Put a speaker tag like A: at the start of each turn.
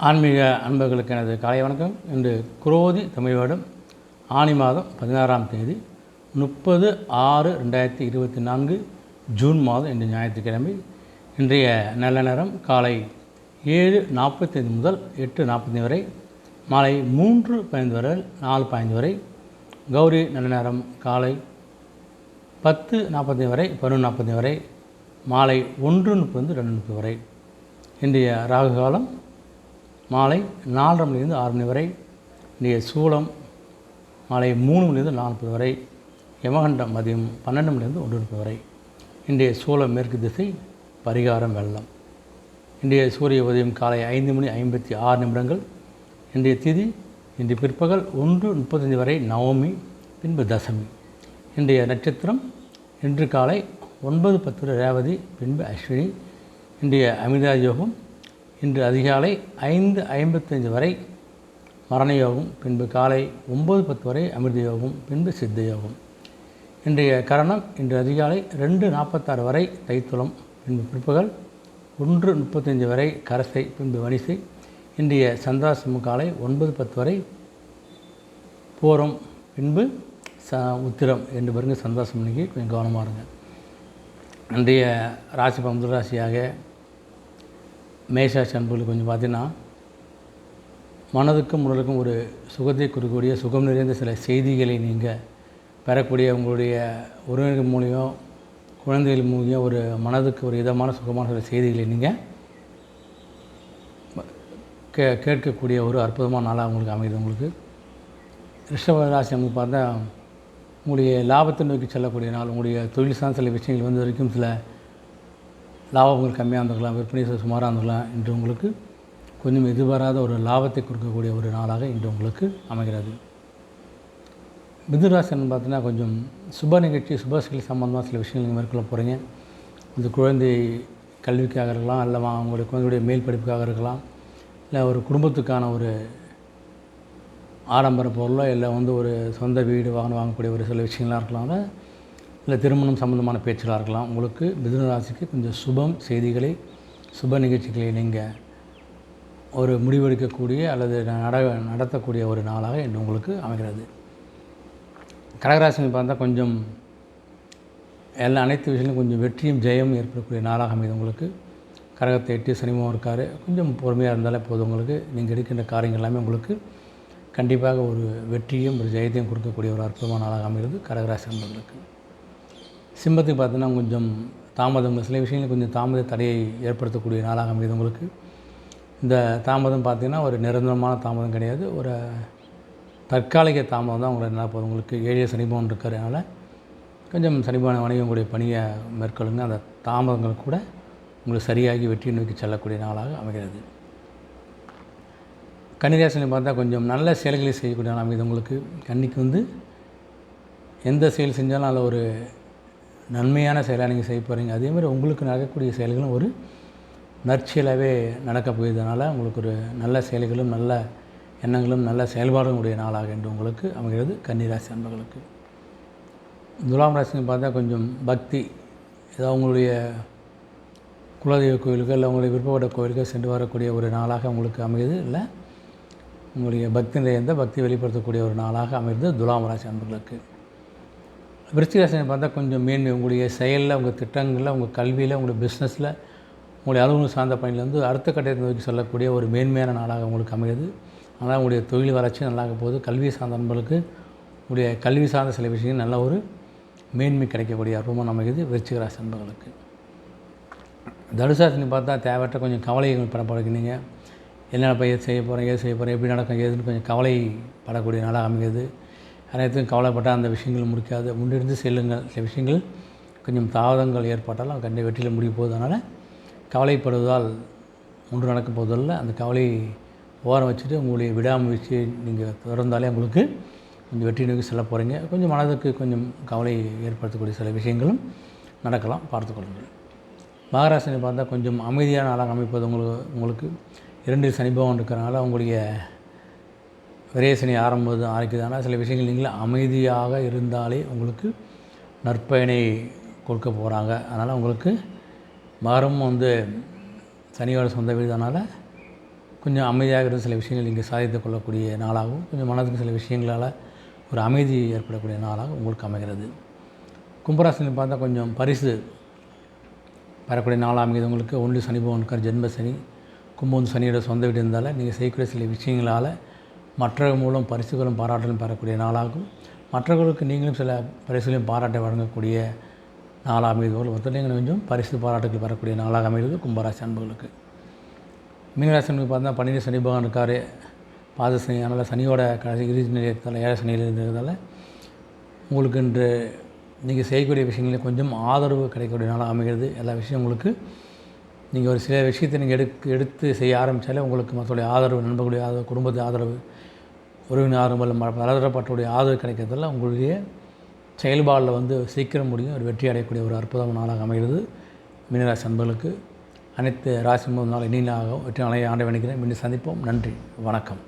A: ஆன்மீக அன்பர்களுக்கு எனது காலை வணக்கம். இன்று குரோதி தமிழ் வருடம் ஆனி மாதம் 16ஆம் தேதி 30/6/2024 ஜூன் மாதம் இன்று ஞாயிற்றுக்கிழமை. இன்றைய நல்ல நேரம் காலை 7:45 முதல் 8:45 வரை, மாலை 3:15 வரை 4:15 வரை. கௌரி நல்ல நேரம் காலை 10:45 வரை 11:45 வரை, மாலை 1:30 2:30 வரை. இன்றைய ராகு காலம் மாலை 4:30 மணிலிருந்து 6 மணி வரை. இன்றைய சூலம் மாலை 3 மணிலிருந்து 4:30 வரை. யமகண்டம் மதியம் 12 மணிலிருந்து 1:30 வரை. இன்றைய சூலம் மேற்கு திசை, பரிகாரம் வெள்ளம். இன்றைய சூரிய உதயம் காலை 5:56. இன்றைய திதி இன்று பிற்பகல் 1:35 வரை நவமி, பின்பு தசமி. இன்றைய நட்சத்திரம் இன்று காலை 9:10 ரேவதி, பின்பு அஸ்வினி. இன்றைய அமிர்த யோகம் இன்று அதிகாலை 5:55 வரை மரண யோகம், பின்பு காலை 9:10 வரை அமிர்த யோகம், பின்பு சித்த யோகம். இன்றைய கரணம் இன்று அதிகாலை 2:46 வரை தைத்துளம், பின்பு பிற்பகல் 1:35 வரை கரசை, பின்பு வணிசை. இன்றைய சந்திராசிரமம் காலை 9:10 வரை பூரம், பின்பு உத்திரம் என்று பாருங்க. சந்திராசிரமணிக்கு கொஞ்சம் கவனமாக இருங்க. இன்றைய ராசி முதல் ராசியாக மேஷராசி அன்புகளுக்கு கொஞ்சம் பார்த்தீங்கன்னா, மனதுக்கும் உடலுக்கும் ஒரு சுகத்தை கொடுக்கக்கூடிய சுகம் நிறைந்த சில செய்திகளை நீங்கள் பெறக்கூடிய உங்களுடைய உறவினர்கள் மூலியம், குழந்தைகள் மூலியம் ஒரு மனதுக்கு ஒரு இதமான சுகமான சில செய்திகளை நீங்கள் கேட்கக்கூடிய ஒரு அற்புதமான நாளாக உங்களுக்கு அமையுது. உங்களுக்கு ரிஷப ராசி நமக்கு பார்த்தா உங்களுடைய லாபத்தை நோக்கி செல்லக்கூடிய நாள். உங்களுடைய தொழில் சார்ந்த சில விஷயங்கள் வந்து வரைக்கும் சில லாபங்கள் கம்மியாக இருந்துக்கலாம், விற்பனை சுமாராக இருந்துக்கலாம். இன்று உங்களுக்கு கொஞ்சம் எதிர்பாராத ஒரு லாபத்தை கொடுக்கக்கூடிய ஒரு நாளாக இன்று உங்களுக்கு அமைகிறது. மிதுராசின்னு பார்த்தீங்கன்னா, கொஞ்சம் சுப நிகழ்ச்சி, சுப செயல் சம்பந்தமாக சில விஷயங்கள் நீங்கள் மேற்கொள்ள போகிறீங்க. இந்த குழந்தை கல்விக்காக இருக்கலாம், இல்லை அவங்களுடைய குழந்தையுடைய மேல் படிப்புக்காக இருக்கலாம், இல்லை ஒரு குடும்பத்துக்கான ஒரு ஆடம்பர பொருளோ, இல்லை வந்து ஒரு சொந்த வீடு வாங்கக்கூடிய ஒரு சில விஷயங்களாக இருக்கலாம், இல்லை திருமணம் சம்பந்தமான பேச்சுகளாக இருக்கலாம். உங்களுக்கு மிதுன ராசிக்கு கொஞ்சம் சுபம் செய்திகளை, சுப நிகழ்ச்சிகளை நீங்கள் ஒரு முடிவெடுக்கக்கூடிய அல்லது நடத்தக்கூடிய ஒரு நாளாக இன்று உங்களுக்கு அமைகிறது. கடகராசின்னு பார்த்தா கொஞ்சம் அனைத்து விஷயங்களும் கொஞ்சம் வெற்றியும் ஜெயம் ஏற்படக்கூடிய நாளாக அமைது. உங்களுக்கு கடகத்தை 8 சனிமுகம் இருக்கார். கொஞ்சம் பொறுமையாக இருந்தாலே போதும். உங்களுக்கு நீங்கள் எடுக்கின்ற காரியங்கள் எல்லாமே உங்களுக்கு கண்டிப்பாக ஒரு வெற்றியும் ஒரு ஜெயத்தையும் கொடுக்கக்கூடிய ஒரு அற்புதமான நாளாக அமைகிறது கடகராசி நண்பர்களுக்கு. சிம்மத்துக்கு பார்த்தீங்கன்னா, கொஞ்சம் தாமதங்கள், சில விஷயங்கள் கொஞ்சம் தாமத தடையை ஏற்படுத்தக்கூடிய நாளாக அமைது. உங்களுக்கு இந்த தாமதம் பார்த்திங்கன்னா ஒரு நிரந்தரமான தாமதம் கிடையாது, ஒரு தற்காலிக தாமதம் தான் உங்களுக்கு என்ன போதும். உங்களுக்கு 7 சனிபவன் இருக்கிறதுனால கொஞ்சம் சனிபவன் வணிகங்களுடைய பணியை மேற்கொள்ளுங்க. அந்த தாமதங்கள் கூட உங்களுக்கு சரியாகி வெற்றியை நோக்கி செல்லக்கூடிய நாளாக அமைகிறது. கன்னிராசினை பார்த்தா கொஞ்சம் நல்ல செயல்களை செய்யக்கூடிய நாள் அமைது. உங்களுக்கு கன்னிக்கு வந்து எந்த செயல் செஞ்சாலும் அதில் ஒரு நன்மையான செயலாக நீங்கள் செய்ய போகிறீங்க. அதேமாதிரி உங்களுக்கு நடக்கக்கூடிய செயல்களும் ஒரு நற்செயலாகவே நடக்க போகிறதுனால உங்களுக்கு ஒரு நல்ல செயல்களும் நல்ல எண்ணங்களும் நல்ல செயல்பாடுகளுடைய நாளாக என்று உங்களுக்கு அமைகிறது கன்னிராசி அன்பர்களுக்கு. துலாம் ராசின்னு பார்த்தா கொஞ்சம் பக்தி, ஏதாவது உங்களுடைய குலதெய்வ கோயிலுக்கு இல்லை உங்களுடைய விருப்பப்பட்ட கோயிலுக்கு சென்று வரக்கூடிய ஒரு நாளாக உங்களுக்கு அமைகிறது. இல்லை உங்களுடைய பக்தி நிறைந்த பக்தி வெளிப்படுத்தக்கூடிய ஒரு நாளாக அமைகிறது துலாம் ராசி அன்பர்களுக்கு. விருச்சிக ராசினை பார்த்தா கொஞ்சம் மேன்மை, உங்களுடைய செயலில், உங்கள் திட்டங்களில், உங்கள் கல்வியில், உங்களுடைய பிஸ்னஸில், உங்களுடைய அலுவலகம் சார்ந்த பணியிலேருந்து அடுத்த கட்டத்தை நோக்கி சொல்லக்கூடிய ஒரு மேன்மையான நாளாக உங்களுக்கு அமைகிறது. அதனால் உங்களுடைய தொழில் வளர்ச்சி நல்லாக போகுது. கல்வி சார்ந்த நண்பர்களுக்கு உங்களுடைய கல்வி சார்ந்த சில விஷயங்கள் நல்ல ஒரு மேன்மை கிடைக்கக்கூடிய அற்புதமாக அமைகிறது விருச்சிக ராசி நண்பர்களுக்கு. தனுசாசினி பார்த்தா தேவையற்ற கொஞ்சம் கவலைகள் படப்படுகிறீங்க. என்னென்ன ஏது செய்ய போகிறேன், எப்படி நடக்கும், ஏதுன்னு கொஞ்சம் கவலைப்படக்கூடிய நாளாக அமைகிறது. அனைத்தும் கவலைப்பட்டால் அந்த விஷயங்கள் முடிக்காது, முன்னிருந்து செல்லுங்கள். சில விஷயங்கள் கொஞ்சம் தாமதங்கள் ஏற்பட்டாலும் கண்டிப்பாக வெற்றியில் முடிய போகுது. அதனால் கவலைப்படுவதால் ஒன்று நடக்க போவதில்லை. அந்த கவலை ஓரம் வச்சுட்டு உங்களுடைய விடாமுயற்சியை நீங்கள் தொடர்ந்தாலே உங்களுக்கு கொஞ்சம் வெற்றி நோக்கி செல்ல போகிறீங்க. கொஞ்சம் மனதுக்கு கொஞ்சம் கவலை ஏற்படுத்தக்கூடிய சில விஷயங்களும் நடக்கலாம், பார்த்துக்கொள்ளுங்கள். மகராசினை பார்த்தா கொஞ்சம் அமைதியான நாளாக அமைப்பது. உங்களுக்கு 2 சனிபவன் இருக்கிறனால உங்களுடைய விரயசனி ஆரம்பிக்குதுன்னா சில விஷயங்கள் நீங்களே அமைதியாக இருந்தாலே உங்களுக்கு நற்பயனை கொடுக்க போகிறாங்க. அதனால் உங்களுக்கு மகரம் வந்து சனியோட சொந்த வீடு, அதனால் கொஞ்சம் அமைதியாக இருந்த சில விஷயங்கள் நீங்கள் சாதித்து கொள்ளக்கூடிய நாளாகவும், கொஞ்சம் மனதுக்கு சில விஷயங்களால் ஒரு அமைதி ஏற்படக்கூடிய நாளாக உங்களுக்கு அமைகிறது. கும்பராசினி பார்த்தா கொஞ்சம் பரிசு பெறக்கூடிய நாளாக அமைகிறது. உங்களுக்கு ஒன்லி சனி பகவானுக்கார் ஜென்ம சனி, கும்பம் சனியோட சொந்த வீடு இருந்தால் நீங்கள் செய்யக்கூடிய சில விஷயங்களால் மற்றவர்கள் மூலம் பரிசுகளும் பாராட்டலும் பெறக்கூடிய நாளாகும். மற்றவர்களுக்கு நீங்களும் சில பரிசுகளையும் பாராட்டை வழங்கக்கூடிய நாளாக அமைகிறது. ஒருத்தர் கொஞ்சம் பரிசு பாராட்டுகள் பெறக்கூடிய நாளாக அமைகிறது கும்பராசி அன்பர்களுக்கு. மீனராசினுக்கு பார்த்தா 12 சனி பகவான் இருக்கார், பாத சனி. அதனால் சனியோட கடைசி இறுதி நிலையத்தால் 7 சனியில் இருந்ததால் உங்களுக்கு இன்று நீங்கள் செய்யக்கூடிய விஷயங்களில் கொஞ்சம் ஆதரவு கிடைக்கக்கூடிய நாளாக அமைகிறது. எல்லா விஷயம் உங்களுக்கு நீங்கள் ஒரு சில விஷயத்தை நீங்கள் எடுத்து செய்ய ஆரம்பித்தாலே உங்களுக்கு மற்றவருடைய ஆதரவு, நண்பர்களுடைய ஆதரவு, குடும்பத்து ஆதரவு, உறவினர் ஆதரவு, பலதரப்பட்டவுடைய ஆதரவு கிடைக்கிறதால உங்களுடைய செயல்பாடில் சீக்கிரம் முடியும் ஒரு வெற்றி அடையக்கூடிய ஒரு அற்புதமான நாளாக அமைகிறது. மீனராசி அன்பர்களுக்கு அனைத்து ராசி நாள் இனியாக வெற்றி நாளைய ஆண்டை வேண்டிக்கிறேன். மீண்டும் சந்திப்போம். நன்றி, வணக்கம்.